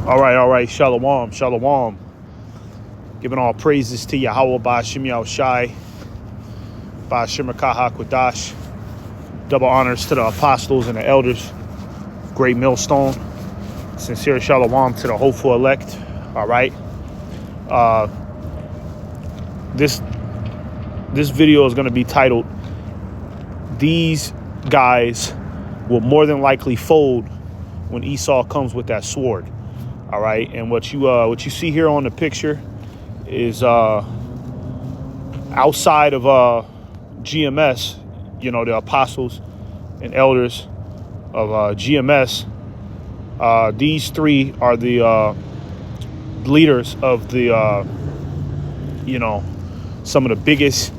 All right. Shalom, shalom. Giving all praises to Yahweh Ba'Shem Yahushai, Ba'Shem Kaha Kodash. Double honors to the apostles and the elders. Great millstone. Sincere shalom to the hopeful elect. All right. This video is going to be titled, "These guys will more than likely fold when Esau comes with that sword." All right. And what you see here on the picture is outside of GMS, the apostles and elders of GMS. These three are the leaders of the some of the biggest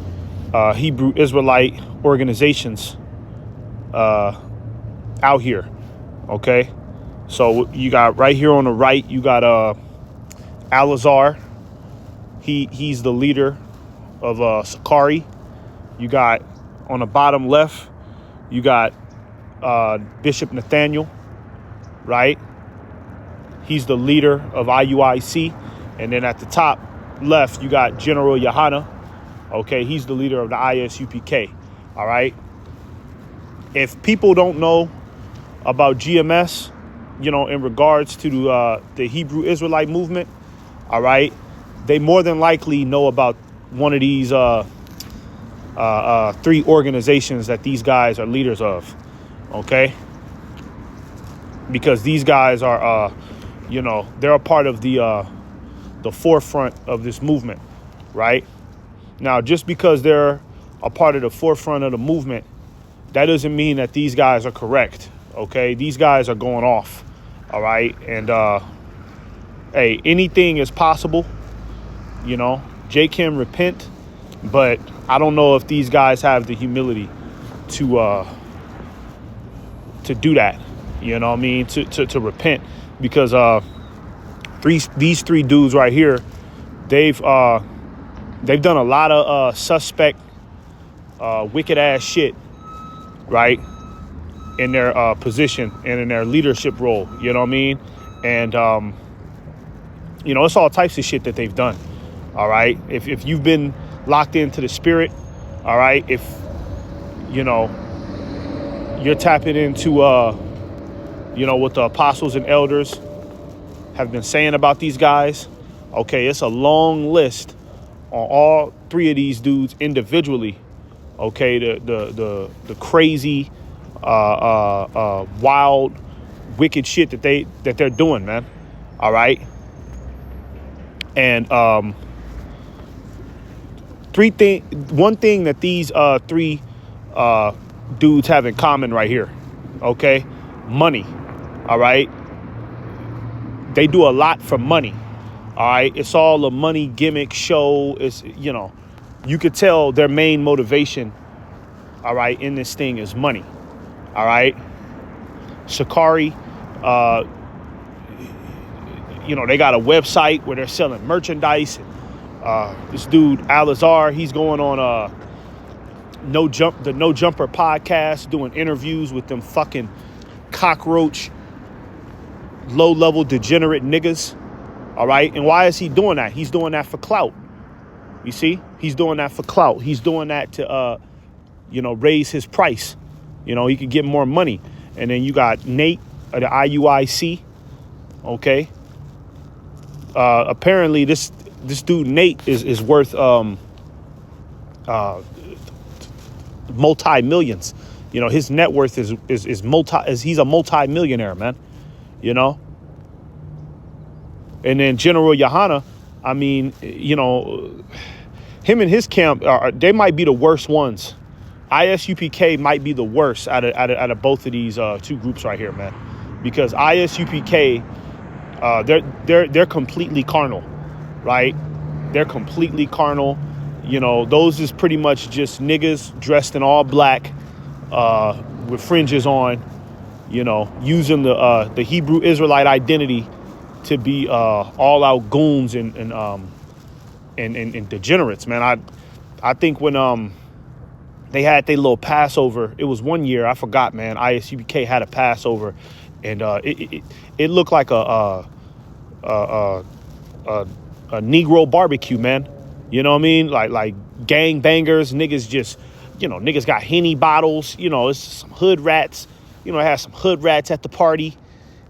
Hebrew Israelite organizations out here. Okay, so you got right here on the right, you got Alazar. He's the leader of Sakari. You got on the bottom left, you got Bishop Nathaniel, right? He's the leader of IUIC. And then at the top left, you got General Yohana. Okay, he's the leader of the ISUPK. All right. If people don't know about GMS, in regards to the Hebrew Israelite movement, all right, they more than likely know about one of these three organizations that these guys are leaders of. Okay, because these guys are they're a part of the forefront of this movement, right? Now, just because they're a part of the forefront of the movement, that doesn't mean that these guys are correct. Okay, these guys are going off. All right, and hey, anything is possible. Jake can repent, but I don't know if these guys have the humility to do that. You know what I mean? To repent, because these three dudes right here, they've done a lot of suspect, wicked ass shit, right? In their position and in their leadership role. You know what I mean? And it's all types of shit that they've done. All right. If you've been locked into the spirit, all right. If you're tapping into what the apostles and elders have been saying about these guys, okay, it's a long list on all three of these dudes individually. Okay, the crazy, wild, wicked shit that they're doing, man. All right, and one thing that these three dudes have in common right here, okay, money. All right, they do a lot for money. All right, it's all a money gimmick show. It's you could tell their main motivation, all right, in this thing is money. All right, Sakari, they got a website where they're selling merchandise. This dude Alazar, he's going on the No Jumper podcast, doing interviews with them fucking cockroach, low-level degenerate niggas. All right, and why is he doing that? He's doing that for clout. You see, he's doing that for clout. He's doing that to raise his price. He could get more money. And then you got Nate of the IUIC. Okay. Apparently this dude Nate is worth multi-millions. His net worth is he's a multi-millionaire, man. And then General Yohana, I mean, him and his camp they might be the worst ones. ISUPK might be the worst out of both of these two groups right here, man, because ISUPK they're completely carnal, right? They're completely carnal. Those is pretty much just niggas dressed in all black with fringes on, using the Hebrew Israelite identity to be all out goons and degenerates, man. I think when they had their little Passover, it was one year, I forgot, man. ISUPK had a Passover, and it looked like a a Negro barbecue, man. You know what I mean? Like gang bangers, niggas just, niggas got Henny bottles. It's some hood rats. It has some hood rats at the party.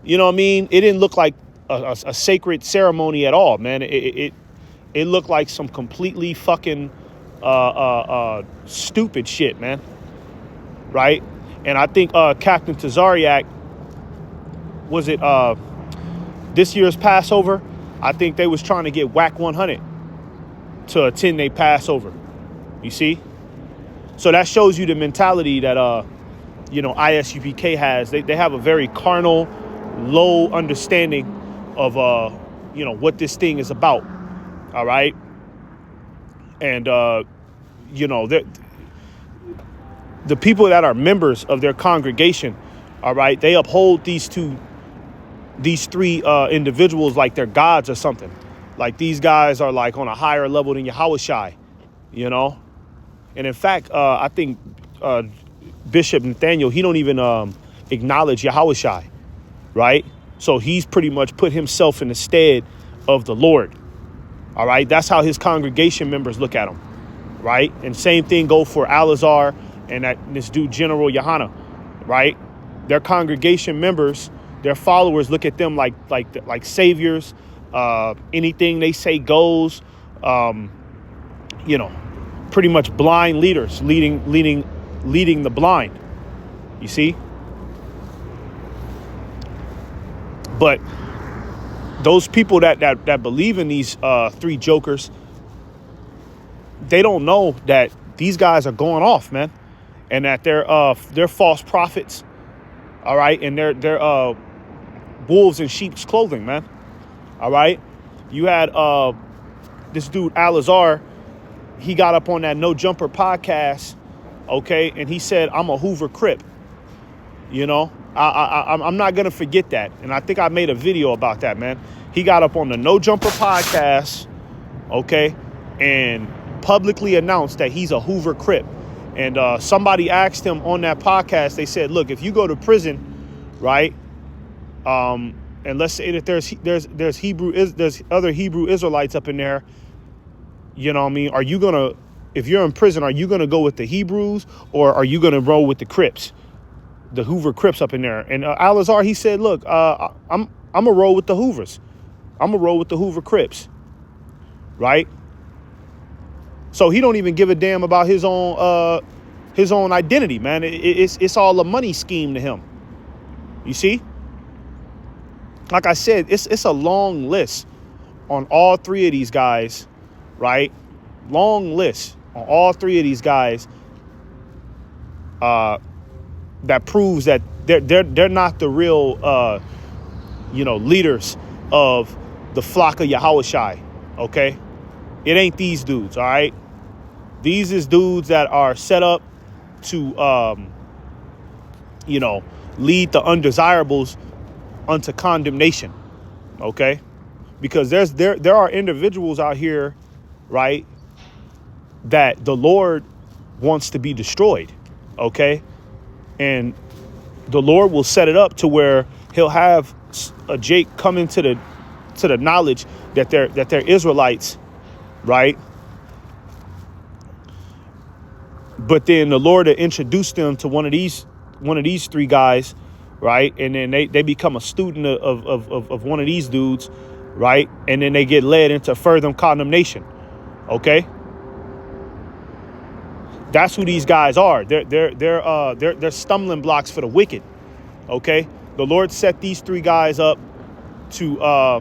You know what I mean? It didn't look like a sacred ceremony at all, man. It looked like some completely fucking stupid shit, man. Right? And I think Captain Tazariak, was it this year's Passover? I think they was trying to get WAC 100 to attend their Passover. You see? So that shows you the mentality that ISUPK has. They have a very carnal, low understanding of what this thing is about. All right? And the people that are members of their congregation, all right, they uphold these three individuals like they're gods or something. Like these guys are like on a higher level than Yahushai, And in fact, I think Bishop Nathaniel, he don't even acknowledge Yahushai, right? So he's pretty much put himself in the stead of the Lord. All right. That's how his congregation members look at him. Right. And same thing go for Alazar and this dude, General Yohana. Right. Their congregation members, their followers look at them like saviors. Anything they say goes. Pretty much blind leaders leading the blind. You see? But those people that believe in these three jokers, they don't know that these guys are going off, man, and that they're false prophets. All right, and they're wolves in sheep's clothing, man. All right, you had this dude Alazar. He got up on that No Jumper podcast, okay, and he said, "I'm a Hoover Crip." I'm not gonna forget that, and I think I made a video about that, man. He got up on the No Jumper podcast, okay, and publicly announced that he's a Hoover Crip. And somebody asked him on that podcast. They said, "Look, if you go to prison, right, and let's say that there's other Hebrew Israelites up in there, you know what I mean? Are you gonna, if you're in prison, are you gonna go with the Hebrews or are you gonna roll with the Crips?" The Hoover Crips up in there. And Alazar, he said, "Look, I'm a roll with the Hoovers. I'm a roll with the Hoover Crips." Right? So he don't even give a damn about his own identity, man. It's all a money scheme to him. You see? Like I said, it's a long list on all three of these guys, right? Long list on all three of these guys. That proves that they're not the real, leaders of the flock of Yahushai, okay? It ain't these dudes, all right? These is dudes that are set up to, lead the undesirables unto condemnation, okay? Because there are individuals out here, right, that the Lord wants to be destroyed, okay? And the Lord will set it up to where he'll have a Jake come into the knowledge that they're Israelites, right? But then the Lord will introduce them to one of these three guys, right? And then they become a student of one of these dudes, right? And then they get led into further condemnation. Okay? That's who these guys are. They're stumbling blocks for the wicked. Okay? The Lord set these three guys up to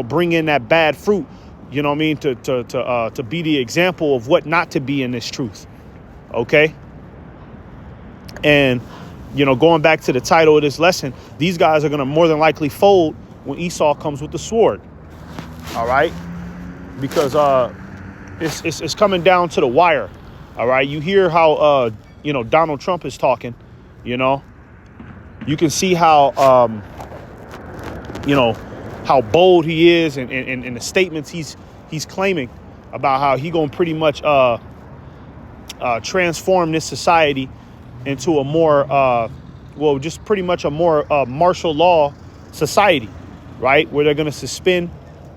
bring in that bad fruit, you know what I mean, to be the example of what not to be in this truth. Okay? And going back to the title of this lesson, these guys are going to more than likely fold when Esau comes with the sword. All right? Because it's coming down to the wire. All right? You hear how Donald Trump is talking, You can see how how bold he is and the statements he's claiming about how he gonna pretty much transform this society into a more just pretty much a more martial law society. right? Where they're going to suspend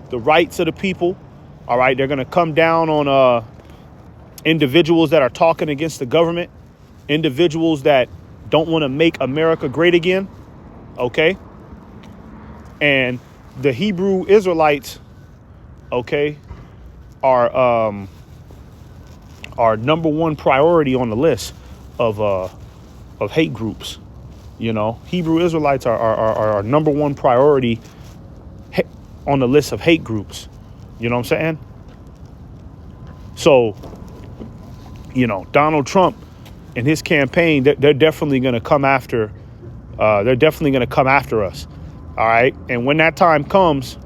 the rights of the people. All right. They're going to come down on individuals that are talking against the government, individuals that don't want to make America great again. OK. And the Hebrew Israelites, OK, are number one priority on the list of hate groups. You know, Hebrew Israelites are number one priority on the list of hate groups. You know what I'm saying? So, you know, Donald Trump and his campaign, they're definitely going to come after. They're definitely going to come after us. All right. And when that time comes,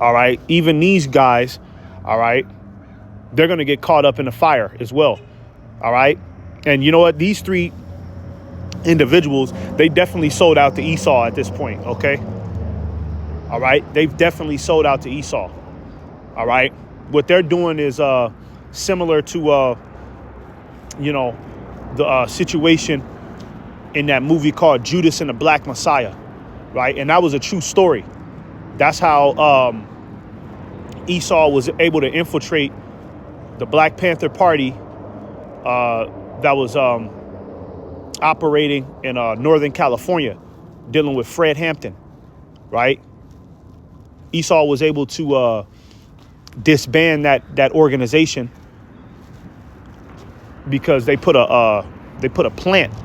all right, even these guys, all right, they're going to get caught up in the fire as well. All right. And you know what? These three individuals, they definitely sold out to ESAU at this point. OK. All right. They've definitely sold out to ESAU. All right. What they're doing is similar to, you know, the situation in that movie called Judas and the Black Messiah. Right. And that was a true story. That's how ESAU was able to infiltrate the Black Panther Party that was operating in Northern California, dealing with Fred Hampton. Right. ESAU was able to disband that organization because they put plants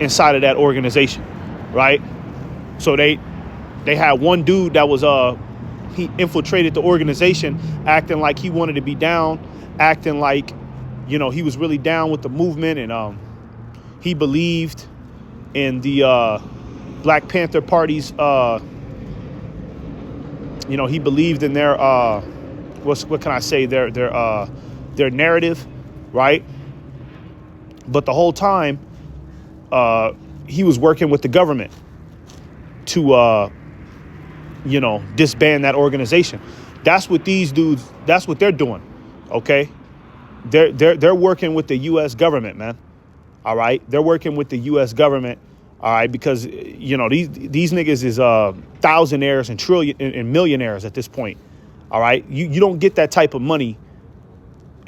inside of that organization, right? So they had one dude that was he infiltrated the organization, acting like he wanted to be down, acting like, you know, he was really down with the movement, and he believed in the Black Panther Party's you know, he believed in their what can I say, their narrative, right? But the whole time he was working with the government to you know, disband that organization. That's what these dudes, that's what they're doing. Okay, they're working with the U.S. government, man. All right, they're working with the U.S. government. All right, because, you know, these niggas is thousandaires and millionaires at this point. All right, you don't get that type of money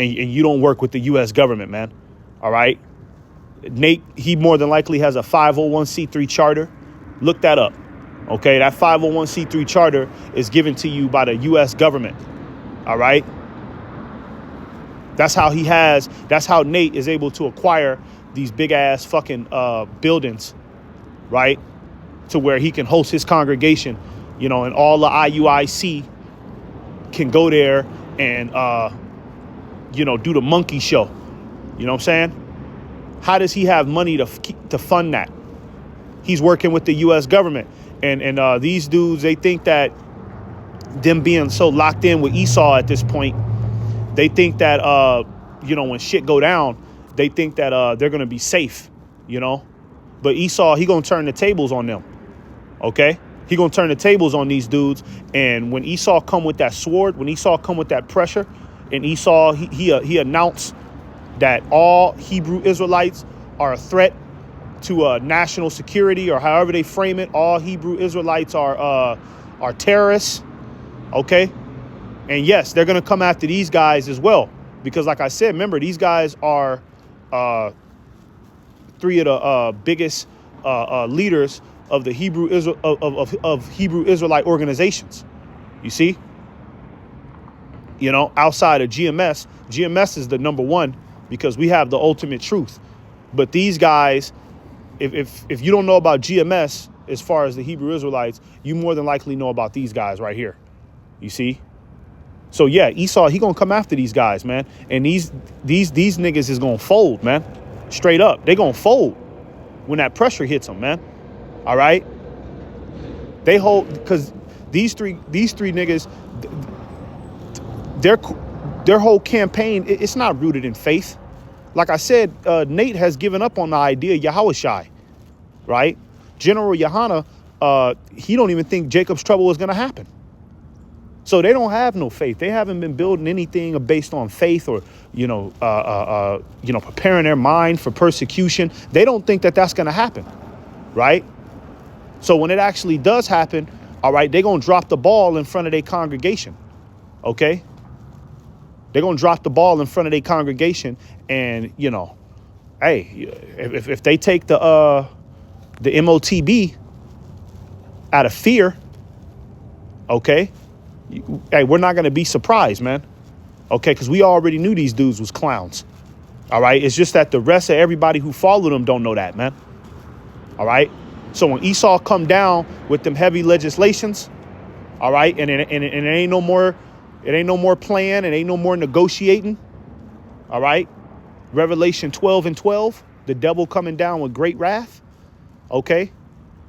and you don't work with the U.S. government, man. All right, Nate, he more than likely has a 501c3 charter. Look that up. OK, that 501c3 charter is given to you by the U.S. government. All right. That's how Nate is able to acquire these big ass fucking buildings. Right, to where he can host his congregation, you know, and all the IUIC can go there and, you know, do the monkey show. You know what I'm saying? How does he have money to fund that? He's working with the U.S. government. And these dudes, they think that them being so locked in with ESAU at this point, they think that, you know, when shit go down, they think that they're going to be safe, you know. But ESAU, he going to turn the tables on them. OK, he going to turn the tables on these dudes. And when ESAU come with that sword, when ESAU come with that pressure, and ESAU, he announced that all Hebrew Israelites are a threat to national security, or however they frame it. All Hebrew Israelites are terrorists. OK, and yes, they're going to come after these guys as well, because like I said, remember, these guys are three of the biggest leaders of the Hebrew Israelite organizations. You see, you know, outside of GMS is the number one because we have the ultimate truth. But these guys, if you don't know about GMS as far as the Hebrew Israelites, you more than likely know about these guys right here. You see. So yeah, ESAU, he gonna come after these guys, man, and these niggas is gonna fold, man. Straight up, they gonna fold when that pressure hits them, man. All right, they hold, because these three niggas, their whole campaign, it's not rooted in faith. Like I said, Nate has given up on the idea of Yahushai, right? General Yohana, he don't even think Jacob's trouble is gonna happen. So they don't have no faith. They haven't been building anything based on faith or, you know, preparing their mind for persecution. They don't think that that's going to happen. right? So when it actually does happen, all right, they're going to drop the ball in front of their congregation, okay? They're going to drop the ball in front of their congregation, and, you know, hey, if they take the MOTB out of fear, okay, hey, we're not going to be surprised, man, okay, because we already knew these dudes was clowns, all right? It's just that the rest of everybody who followed them don't know that, man, all right? So when Esau come down with them heavy legislations, all right, and it ain't no more, playing, it ain't no more negotiating, all right? Revelation 12:12, the devil coming down with great wrath, okay?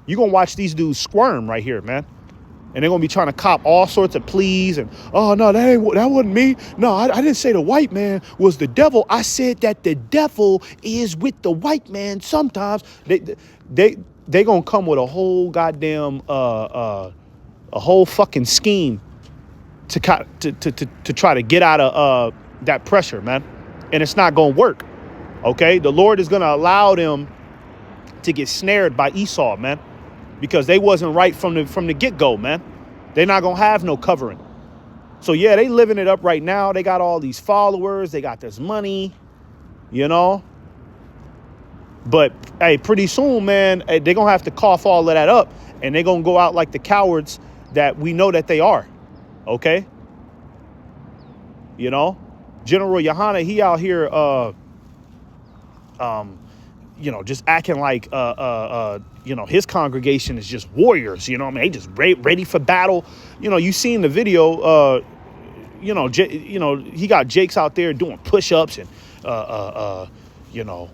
You're going to watch these dudes squirm right here, man. And they're going to be trying to cop all sorts of pleas and, oh, no, that wasn't me. No, I didn't say the white man was the devil. I said that the devil is with the white man sometimes. They going to come with a whole goddamn, a whole fucking scheme to try to get out of that pressure, man. And it's not going to work, okay? The Lord is going to allow them to get snared by Esau, man, because they wasn't right from the get-go, man. They're not going to have no covering. So, yeah, they living it up right now. They got all these followers. They got this money, you know. But, hey, pretty soon, man, they're going to have to cough all of that up, and they're going to go out like the cowards that we know that they are, okay? You know, General Yohana, he out here, you know, just acting like, you know, his congregation is just warriors, you know what I mean? They just ready for battle. You know, you seen the video, you know, he got Jakes out there doing push-ups and, you know,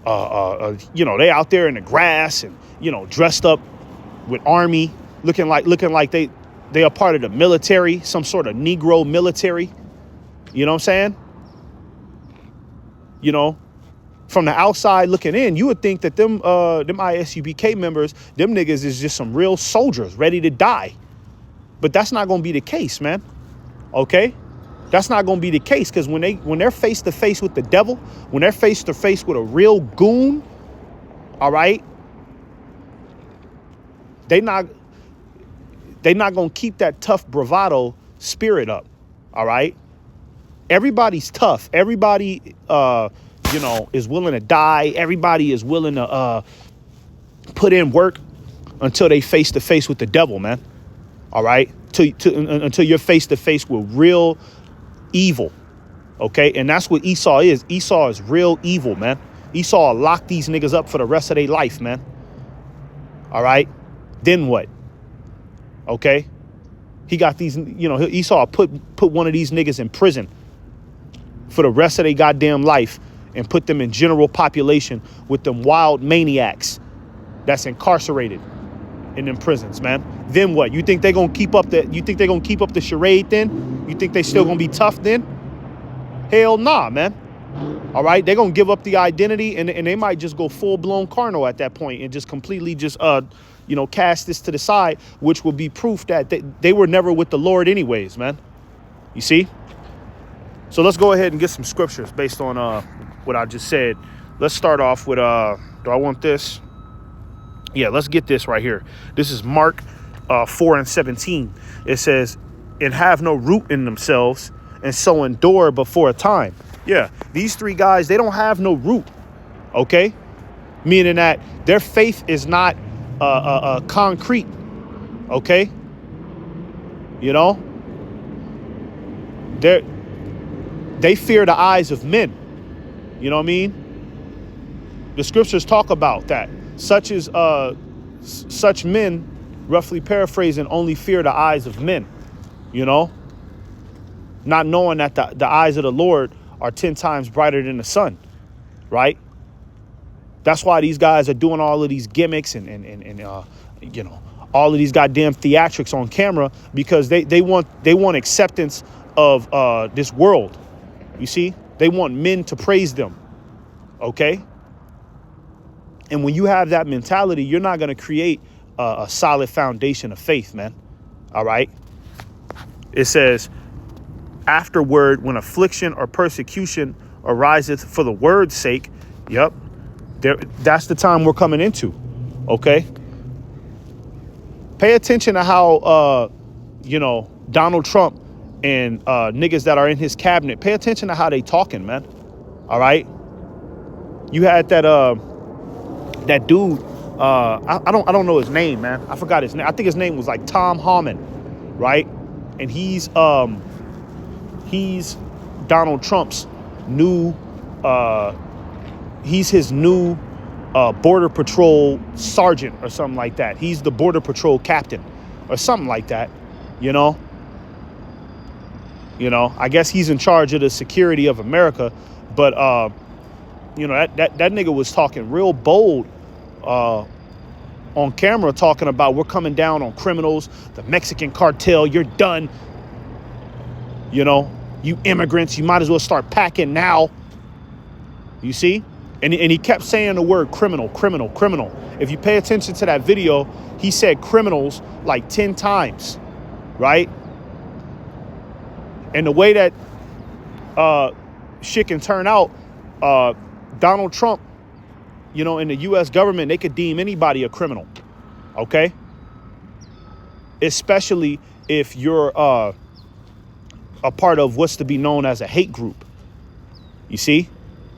they out there in the grass and, you know, dressed up with army, looking like they are part of the military, some sort of Negro military. You know what I'm saying? You know, from the outside looking in, you would think that them ISUBK members, them niggas is just some real soldiers ready to die. But that's not going to be the case, man. Okay? That's not going to be the case, because when they're face to face with the devil, when they're face to face with a real goon, all right, they're not going to keep that tough bravado spirit up. All right? Everybody's tough. Everybody, you know, is willing to die. Everybody is willing to put in work until they face to face with the devil, man. All right? Until you're face to face with real evil. Okay? And that's what Esau is. Esau is real evil, man. Esau will lock these niggas up for the rest of their life, man. All right? Then what? Okay? He got these, you know, Esau put one of these niggas in prison for the rest of their goddamn life and put them in general population with them wild maniacs that's incarcerated in them prisons, man. Then what? You think they're gonna keep up the charade then? You think they still gonna be tough then? Hell nah, man. All right, they're gonna give up the identity and they might just go full-blown carnal at that point and just completely just you know, cast this to the side, which will be proof that they were never with the Lord anyways, man. You see? So let's go ahead and get some scriptures based on what I just said. Let's start off with, do I want this? Yeah, let's get this right here. This is Mark 4:17. It says, and have no root in themselves, and so endure before a time. Yeah, these three guys, they don't have no root, okay? Meaning that their faith is not concrete, okay? You know? They fear the eyes of men. You know what I mean? The scriptures talk about that. Such men, roughly paraphrasing, only fear the eyes of men. You know? Not knowing that the eyes of the Lord are 10 times brighter than the sun. Right? That's why these guys are doing all of these gimmicks and you know, all of these goddamn theatrics on camera, because they want acceptance of this world. You see, they want men to praise them. Okay. And when you have that mentality, you're not going to create a solid foundation of faith, man. All right. It says, afterward, when affliction or persecution ariseth for the word's sake. Yep. That's the time we're coming into. Okay. Pay attention to how, Donald Trump and niggas that are in his cabinet, pay attention to how they talking, man. All right. You had that dude. I don't know his name, man. I forgot his name. I think his name was like Tom Harmon, right? And he's Donald Trump's new. He's his new Border Patrol sergeant or something like that. He's the Border Patrol captain or something like that. You know, I guess he's in charge of the security of America. But that nigga was talking real bold on camera, talking about we're coming down on criminals, the Mexican cartel, you're done. You immigrants, you might as well start packing now. You see? And he kept saying the word criminal, criminal, criminal. If you pay attention to that video, he said criminals like 10 times, right? And the way that shit can turn out, Donald Trump, in the U.S. government, they could deem anybody a criminal, okay? Especially if you're a part of what's to be known as a hate group. You see?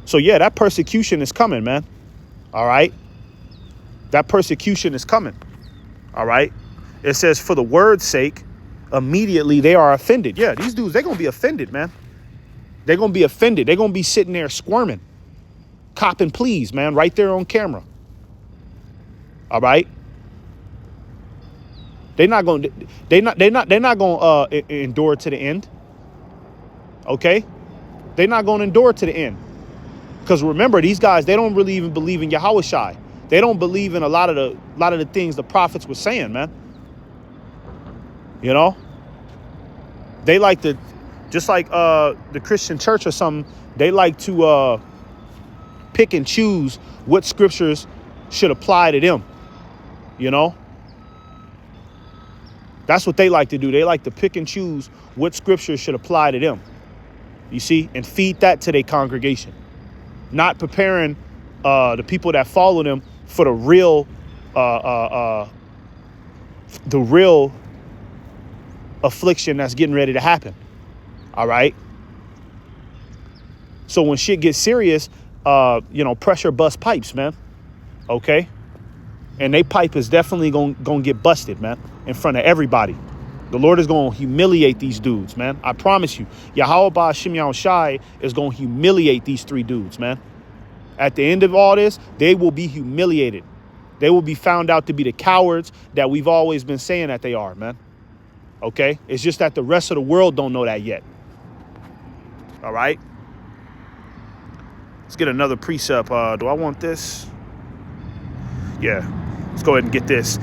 So, yeah, that persecution is coming, man. All right? That persecution is coming. All right? It says, for the word's sake, immediately they are offended. Yeah, these dudes, they're going to be offended, man. They're going to be offended. They're going to be sitting there squirming. Copping please, man, right there on camera. All right? They're not going to endure to the end. Okay? They're not going to endure to the end. Because remember, these guys, they don't really even believe in Yahushua. They don't believe in a lot of the things the prophets were saying, man. They like to, just like the Christian church or something, they like to pick and choose what scriptures should apply to them. That's what they like to do. They like to pick and choose what scriptures should apply to them. You see, and feed that to their congregation. Not preparing the people that follow them for the real affliction that's getting ready to happen. All right. So when shit gets serious, pressure bust pipes, man. Okay. And they pipe is definitely gonna get busted, man, in front of everybody. The Lord is going to humiliate these dudes, man. I promise you. Yahweh Ba'Shem Yahushai is going to humiliate these three dudes, man. At the end of all this, they will be humiliated. They will be found out to be the cowards that we've always been saying that they are, man. Okay? It's just that the rest of the world don't know that yet. All right? Let's get another precept. Do I want this? Yeah. Let's go ahead and get this.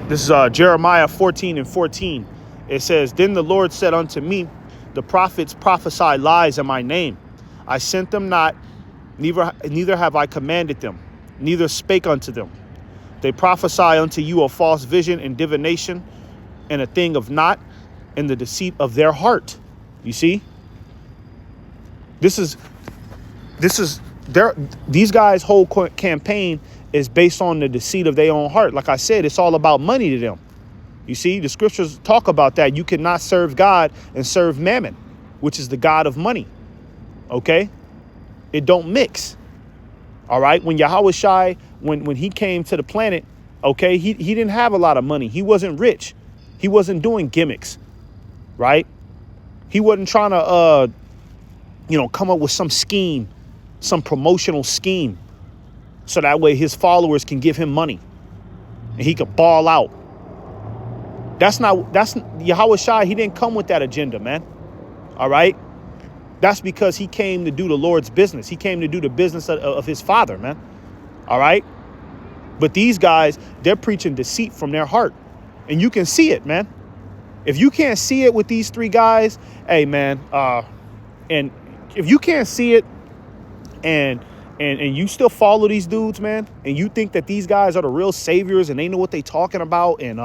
This is Jeremiah 14:14. It says, then the Lord said unto me, the prophets prophesy lies in my name. I sent them not, neither have I commanded them, neither spake unto them. They prophesy unto you a false vision and divination, and a thing of naught, in the deceit of their heart. You see? These guys' whole campaign is based on the deceit of their own heart. Like I said, it's all about money to them. You see, the scriptures talk about that. You cannot serve God and serve mammon, which is the god of money. Okay? It don't mix. All right? When Yahushua, when he came to the planet, okay, he didn't have a lot of money. He wasn't rich. He wasn't doing gimmicks. Right? He wasn't trying to come up with some scheme, some promotional scheme, so that way his followers can give him money and he could ball out. That's Yahushua. He didn't come with that agenda, man. All right. That's because he came to do the Lord's business. He came to do the business of his Father, man. All right. But these guys, they're preaching deceit from their heart, and you can see it, man. If you can't see it with these three guys, hey, man, and if you can't see it and you still follow these dudes, man, and you think that these guys are the real saviors and they know what they talking about and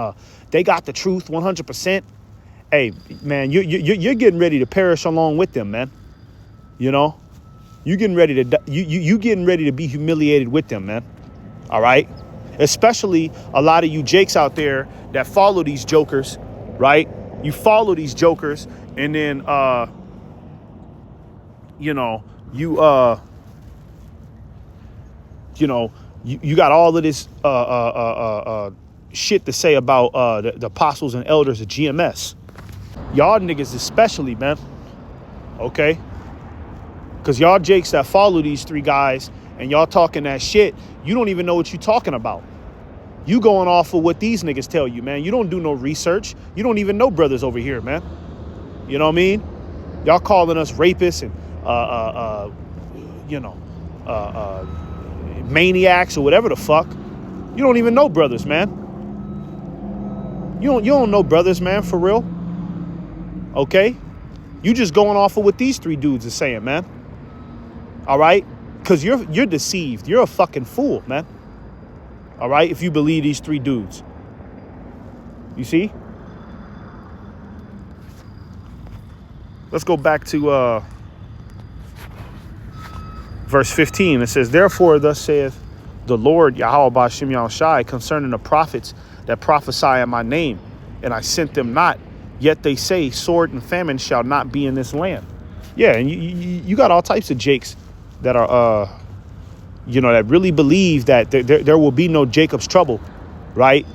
they got the truth 100%, hey, man, you're getting ready to perish along with them, man. You getting ready to you getting ready to be humiliated with them, man. All right. Especially a lot of you jakes out there that follow these jokers, right? You follow these jokers, and then you know, you got all of this shit to say about the apostles and elders of GMS. Y'all niggas especially, man. Okay? Because y'all jakes that follow these three guys and y'all talking that shit, you don't even know what you talking about. You going off of what these niggas tell you, man. You don't do no research. You don't even know brothers over here, man. You know what I mean? Y'all calling us rapists and maniacs or whatever the fuck. You don't even know brothers, man. You don't know brothers, man, for real. Okay? You just going off of what these three dudes are saying, man. All right? Because you're deceived. You're a fucking fool, man. All right? If you believe these three dudes. You see? Let's go back to verse 15. It says, therefore, thus saith the Lord Yahweh Ba'Shem Yahushai concerning the prophets that prophesy in my name, and I sent them not. Yet they say, sword and famine shall not be in this land. Yeah, and you got all types of jakes that are, that really believe that there will be no Jacob's trouble, right?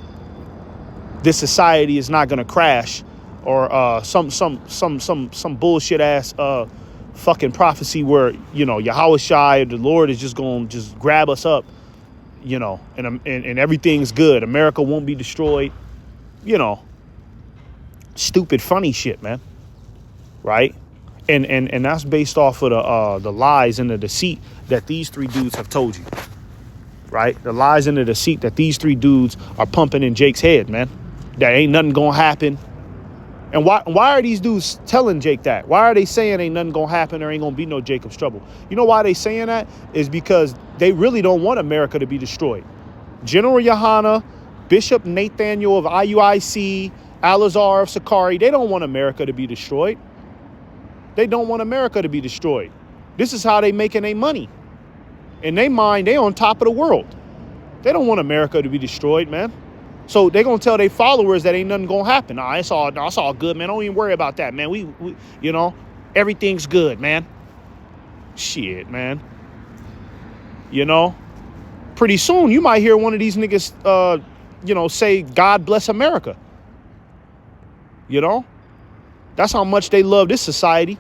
This society is not going to crash, or some bullshit ass fucking prophecy where Yahweh Shai, the Lord, is just going to just grab us up, and everything's good. America won't be destroyed. Stupid funny shit, man. Right? And that's based off of the lies and the deceit that these three dudes have told you. Right? The lies and the deceit that these three dudes are pumping in Jake's head, man. That ain't nothing gonna happen. And why are these dudes telling Jake that? Why are they saying ain't nothing gonna happen, there ain't gonna be no Jacob's trouble? You know why they saying that? Is because they really don't want America to be destroyed. General Yohana, Bishop Nathaniel of IUIC, Alazar of Sakari, they don't want America to be destroyed. They don't want America to be destroyed. This is how they making their money. In their mind, they on top of the world. They don't want America to be destroyed, man. So they gonna tell their followers that ain't nothing gonna happen. Nah, it's all good, man. Don't even worry about that, man. We everything's good, man. Shit, man. Pretty soon you might hear one of these niggas, say, God bless America. That's how much they love this society.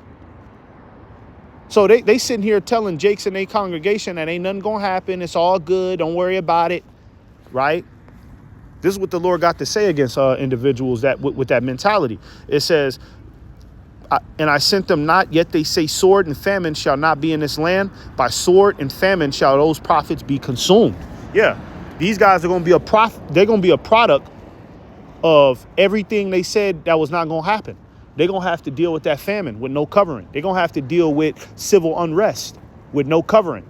So they sitting here telling Jakes and their congregation that ain't nothing gonna happen. It's all good. Don't worry about it. Right? This is what the Lord got to say against individuals that with that mentality. It says, and I sent them not, yet they say sword and famine shall not be in this land. By sword and famine shall those prophets be consumed. Yeah, these guys are going to be they're going to be a product of everything they said that was not going to happen. They're going to have to deal with that famine with no covering. They're going to have to deal with civil unrest with no covering.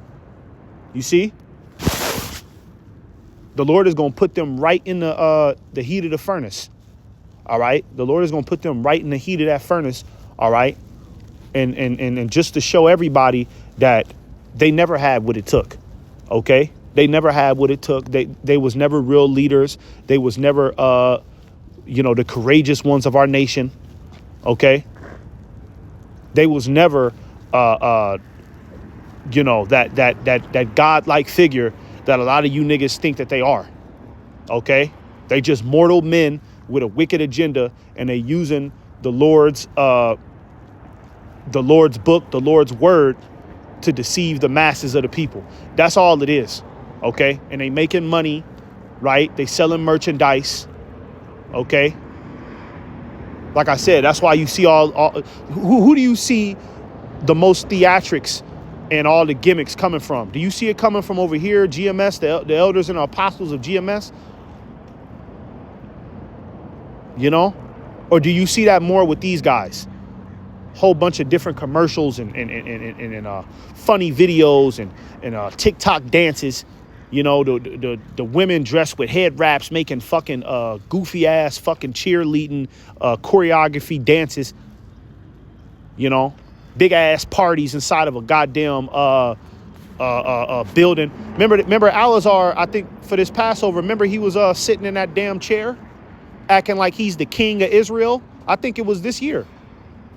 You see? The Lord is going to put them right in the heat of the furnace. All right? The Lord is going to put them right in the heat of that furnace. All right? And just to show everybody that they never had what it took. Okay? They never had what it took. They was never real leaders. They was never the courageous ones of our nation. Okay? They was never that godlike figure that a lot of you niggas think that they are. Okay? They just mortal men with a wicked agenda, and they using the Lord's book, the Lord's word, to deceive the masses of the people. That's all it is. Okay? And they making money, right? They selling merchandise. Okay? Like I said, that's why you see who do you see the most theatrics and all the gimmicks coming from? Do you see it coming from over here, GMS, the elders and the apostles of GMS? Or do you see that more with these guys? Whole bunch of different commercials and funny videos and TikTok dances. The women dressed with head wraps making fucking goofy ass fucking cheerleading choreography dances. Big ass parties inside of a goddamn building. Remember Alazar, I think for this Passover, remember he was sitting in that damn chair acting like he's the king of Israel. I think it was this year,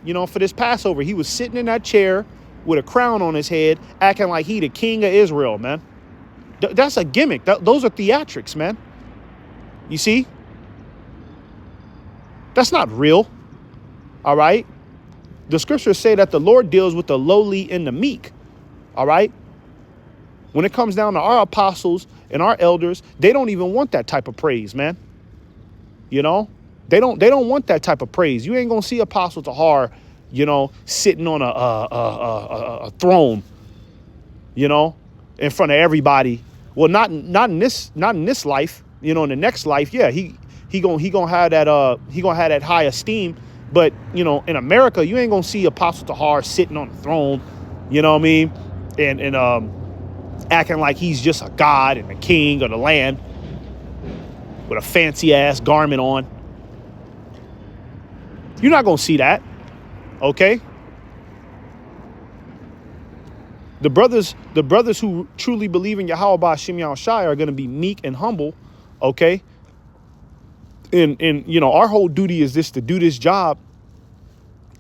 for this Passover. He was sitting in that chair with a crown on his head acting like he the king of Israel, man. That's a gimmick. Those are theatrics, man. You see? That's not real. All right? The scriptures say that the Lord deals with the lowly and the meek. All right? When it comes down to our apostles and our elders, they don't even want that type of praise, man. They don't want that type of praise. You ain't gonna see Apostle Tahar, sitting on a throne, in front of everybody. Well, not in this life. In the next life, yeah, he gonna have that high esteem. But in America, you ain't gonna see Apostle Tahar sitting on the throne. You know what I mean? And acting like he's just a god and a king of the land with a fancy ass garment on. You're not gonna see that, okay? The brothers who truly believe in Yahweh Ba'Shem Yahushai are gonna be meek and humble, okay? And our whole duty is to do this job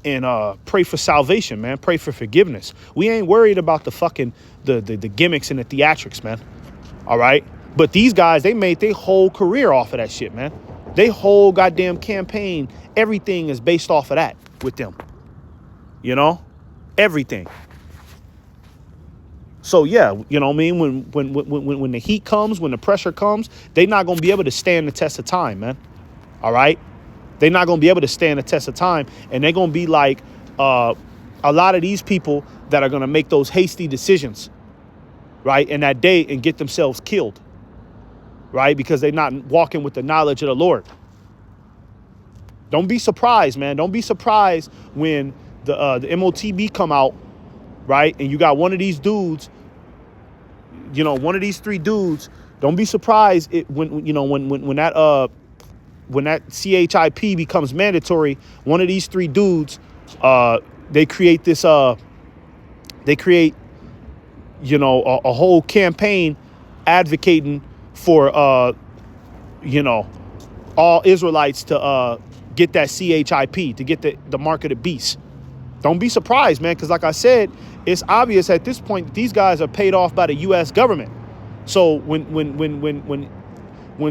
and pray for salvation, man. Pray for forgiveness. We ain't worried about the gimmicks and the theatrics, man. All right. But these guys, they made their whole career off of that shit, man. They whole goddamn campaign, everything is based off of that with them. Everything. So yeah, you know what I mean? When the heat comes, when the pressure comes, they're not gonna be able to stand the test of time, man. All right. They're not going to be able to stand the test of time. And they're going to be like a lot of these people that are going to make those hasty decisions, right, in that day and get themselves killed, right, because they're not walking with the knowledge of the Lord. Don't be surprised, man. Don't be surprised when the MOTB come out, right, and you got one of these dudes, one of these three dudes. Don't be surprised when that CHIP becomes mandatory. One of these three dudes, they create a whole campaign advocating for, all Israelites to get that CHIP, to get the mark of the beast. Don't be surprised, man, because like I said, it's obvious at this point these guys are paid off by the U.S. government. So when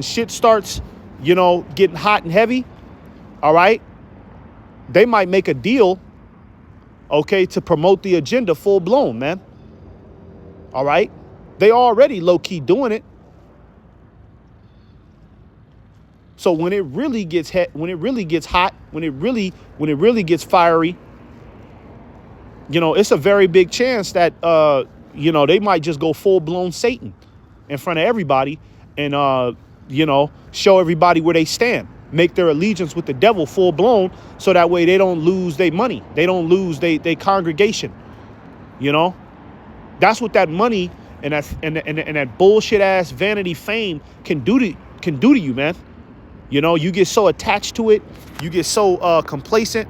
shit starts, getting hot and heavy, all right, they might make a deal, okay, to promote the agenda full blown, man. All right. They already low key doing it. So when it really gets hot, when it really gets fiery, it's a very big chance that, they might just go full blown Satan in front of everybody and, show everybody where they stand, make their allegiance with the devil full blown. So that way they don't lose their money. They don't lose their congregation. That's what that money and that bullshit ass vanity fame can do to you, man. You get so attached to it. You get so complacent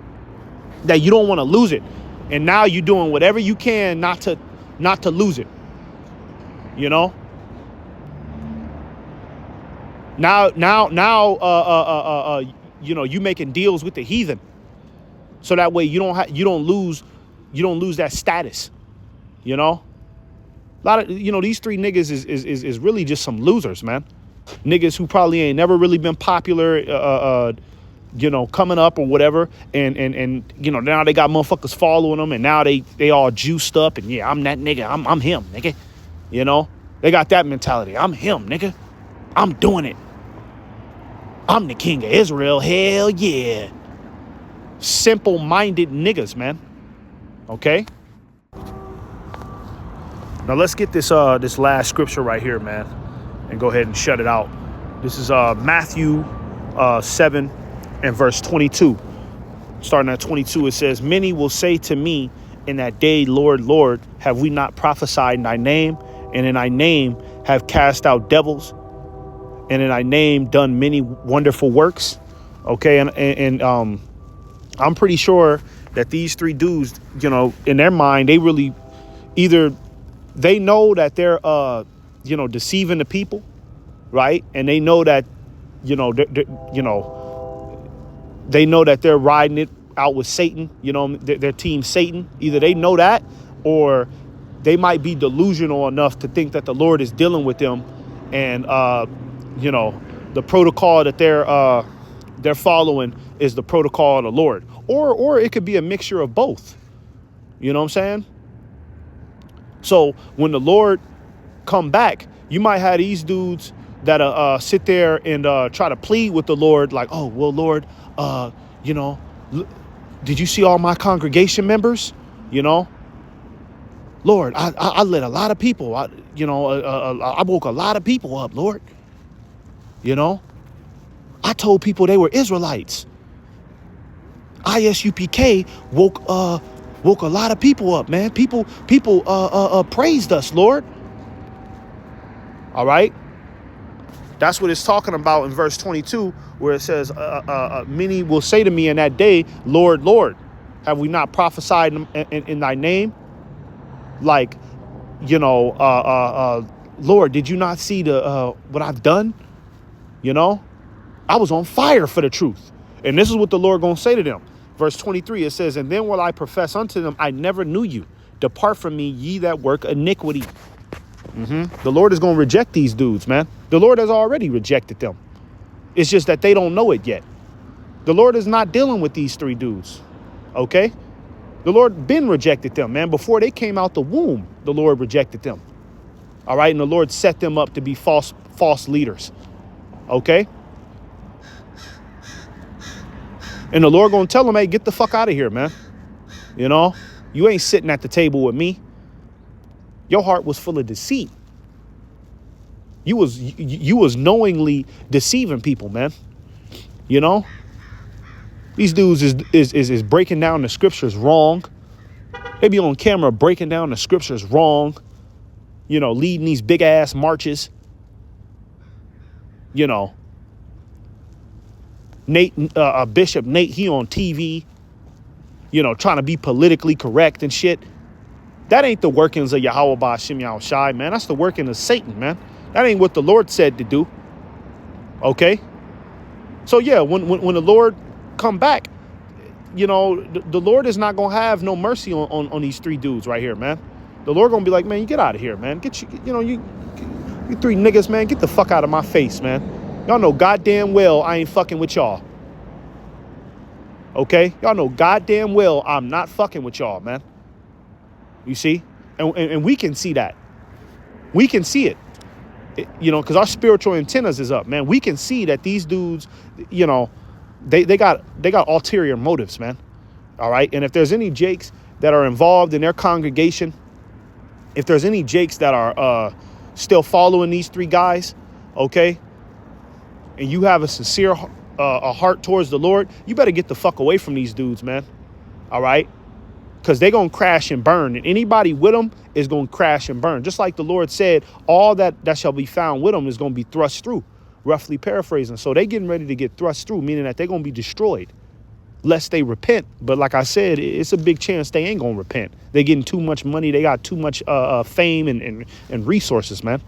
that you don't want to lose it. And now you're doing whatever you can not to lose it. Now, you making deals with the heathen, so that way you don't lose that status. A lot of these three niggas is really just some losers, man. Niggas who probably ain't never really been popular, coming up or whatever, and now they got motherfuckers following them, and now they all juiced up, and yeah, I'm that nigga, I'm him, nigga. They got that mentality. I'm him, nigga. I'm doing it. I'm the king of Israel. Hell yeah. Simple-minded niggas, man. Okay? Now let's get this last scripture right here, man, and go ahead and shut it out. This is Matthew 7 and verse 22. Starting at 22, it says, "Many will say to me in that day, Lord, Lord, have we not prophesied in thy name, and in thy name have cast out devils, and in thy name done many wonderful works?" Okay, and I'm pretty sure that these three dudes, in their mind, they really either they know that they're, deceiving the people, right? And they know that, they know that they're riding it out with Satan, their team Satan. Either they know that, or they might be delusional enough to think that the Lord is dealing with them, and the protocol that they're following is the protocol of the Lord, or it could be a mixture of both. You know what I'm saying? So when the Lord come back, you might have these dudes that sit there and try to plead with the Lord, like, oh well, Lord, did you see all my congregation members? Lord, I led a lot of people. I woke a lot of people up, Lord. I told people they were Israelites. ISUPK woke a lot of people up, man. People praised us, Lord. All right. That's what it's talking about in verse 22, where it says, many will say to me in that day, Lord, Lord, have we not prophesied in thy name? Like, Lord, did you not see what I've done? I was on fire for the truth. And this is what the Lord gonna say to them. Verse 23, it says, and then will I profess unto them, I never knew you. Depart from me, ye that work iniquity. The Lord is gonna reject these dudes, man. The Lord has already rejected them. It's just that they don't know it yet. The Lord is not dealing with these three dudes, okay? The Lord been rejected them, man. Before they came out the womb, the Lord rejected them. All right, and the Lord set them up to be false leaders, okay? And the Lord gonna tell them, hey, get the fuck out of here, man. You ain't sitting at the table with me. Your heart was full of deceit. You was knowingly deceiving people, man. These dudes is breaking down the scriptures wrong. They be on camera breaking down the scriptures wrong. Leading these big ass marches. Bishop Nate, he on TV, trying to be politically correct and shit. That ain't the workings of Yahweh Ba'Shem Yahushai, man. That's the working of Satan, man. That ain't what the Lord said to do. Okay? So yeah, when the Lord come back, the Lord is not gonna have no mercy on these three dudes right here, man. The Lord gonna be like, man, you get out of here, man. You three niggas, man, get the fuck out of my face, man. Y'all know goddamn well I ain't fucking with y'all. Okay? Y'all know goddamn well I'm not fucking with y'all, man. You see? And we can see that. We can see it. Because our spiritual antennas is up, man. We can see that these dudes, they got ulterior motives, man. All right? And if there's any Jakes that are involved in their congregation, if there's any Jakes that are still following these three guys, okay, and you have a sincere a heart towards the Lord, you better get the fuck away from these dudes, man. All right? Because they're going to crash and burn. And anybody with them is going to crash and burn. Just like the Lord said, all that shall be found with them is going to be thrust through. Roughly paraphrasing. So they getting ready to get thrust through, meaning that they're going to be destroyed. Lest they repent. But like I said, it's a big chance they ain't going to repent. They're getting too much money. They got too much fame and resources, man.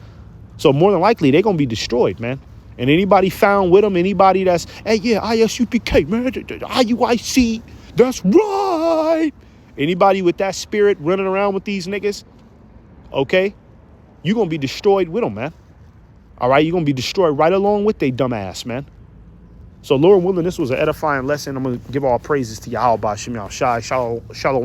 So more than likely, they're going to be destroyed, man. And anybody found with them, anybody that's, hey, yeah, ISUPK, man, IUIC, that's right. Anybody with that spirit running around with these niggas, okay, you're going to be destroyed with them, man. All right, you're going to be destroyed right along with they dumb ass, man. So Lord willing, this was an edifying lesson. I'm going to give all praises to Yahweh Ba'Shem Yahushai. Shalom.